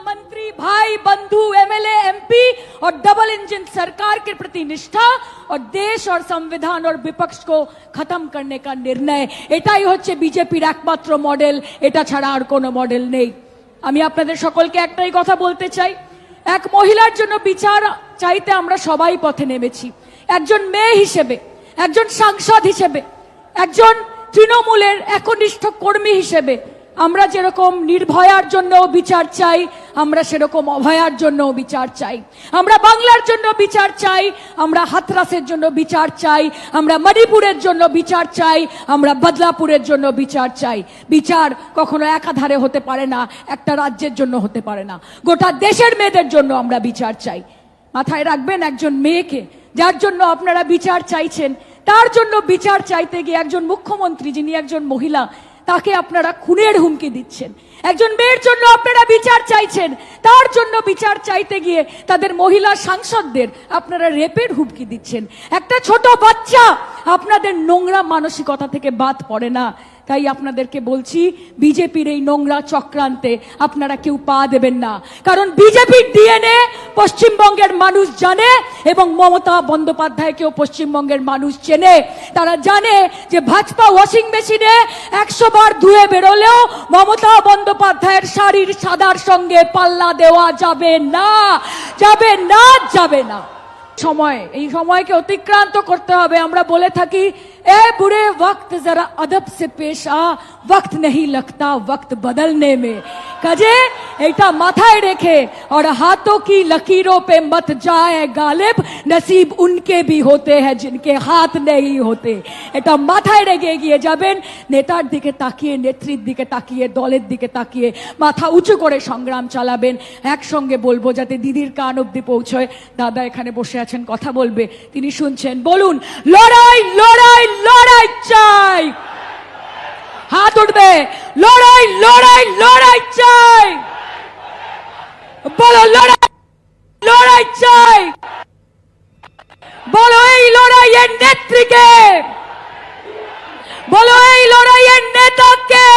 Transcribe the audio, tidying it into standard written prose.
मंत्री, भाई, बंधु, एमएलए, एमपी और डबल इंजन सरकार के प्रति निष्ठा और देश और संविधान और विपक्ष को खत्म करने का निर्णय, एटाई होच्छे बीजेपीर एकमात्र मॉडल। एटा छाड़ा आर कोनो मॉडल नेই। আমি আপনাদের সকলকে একটাই কথা বলতে চাই, এক মহিলার জন্য বিচার চাইতে আমরা সবাই পথে নেমেছি। একজন মেয়ে হিসেবে, একজন সাংসদ হিসেবে, একজন তৃণমূলের একনিষ্ঠ কর্মী হিসেবে আমরা যেরকম নির্ভয়ার জন্য বিচার চাই, আমরা সেরকম অভয়ার জন্য বিচার চাই। আমরা বাংলার জন্য বিচার চাই, আমরা হাতরাসের জন্য বিচার চাই, আমরা মণিপুরের জন্য বিচার চাই, আমরা বদলাপুরের জন্য বিচার চাই। বিচার কখনো একাধারে হতে পারে না, একটা রাজ্যের জন্য হতে পারে না, গোটা দেশের মেয়েদের জন্য আমরা বিচার চাই। মাথায় রাখবেন, একজন মেয়েকে যার জন্য আপনারা বিচার চাইছেন, তার জন্য বিচার চাইতে গিয়ে একজন মুখ্যমন্ত্রী যিনি একজন মহিলা, তাকে আপনারা খুনের হুমকি দিচ্ছেন। একজন মেয়ের জন্য আপনারা বিচার চাইছেন, তার জন্য বিচার চাইতে গিয়ে তাদের মহিলা সাংসদদের আপনারা রেপের হুমকি দিচ্ছেন। একটা ছোট বাচ্চা আপনাদের নোংরা মানসিকতা থেকে বাদ পড়ে না। তাই আপনাদেরকে বলছি, বিজেপির এই নোংরা চক্রান্তে আপনারা কেউ পা দেবেন না। কারণ বিজেপির ডিএনএ পশ্চিমবঙ্গের মানুষ জানে এবং মমতা বন্দ্যোপাধ্যায়কেও পশ্চিমবঙ্গের মানুষ চেনে। তারা জানে যে ভাজপা ওয়াশিং মেশিনে 100 বার ধুয়ে বেরোলেও মমতা বন্দ্যোপাধ্যায়ের শাড়ির সাদার সঙ্গে পাল্লা দেওয়া যাবে না, যাবে না, যাবে না। সময়, এই সময়কে অতিক্রান্ত করতে হবে। আমরা বলে থাকি, ए बुरे वक्त जरा अदब से पेश आ, वक्त नहीं लगता वक्त बदलने में। কাজে এটা মাথায় রেখে और हाथों की लकीरों पे मत जाए गालिब, नसीब उनके भी होते हैं जिनके हाथ नहीं होते। এটা মাথায় রেখে এগিয়ে যাবেন। নেতার দিকে তাকিয়ে, নেত্রীর দিকে তাকিয়ে, দলের দিকে তাকিয়ে মাথা উঁচু করে সংগ্রাম চালাবেন। একসঙ্গে বলবো যাতে দিদির কান অবধি পৌঁছয়। দাদা এখানে বসে আছেন, কথা বলবে, তিনি শুনছেন। বলুন, লড়াই লড়াই লড়াই চাই। হাত উঠবে, লড়াই লড়াই লড়াই চাই। বলো, লড়াই লড়াই চাই। বলো, এই লড়াইয়ের নেত্রীকে, বলো, এই লড়াইয়ের নেতাকে।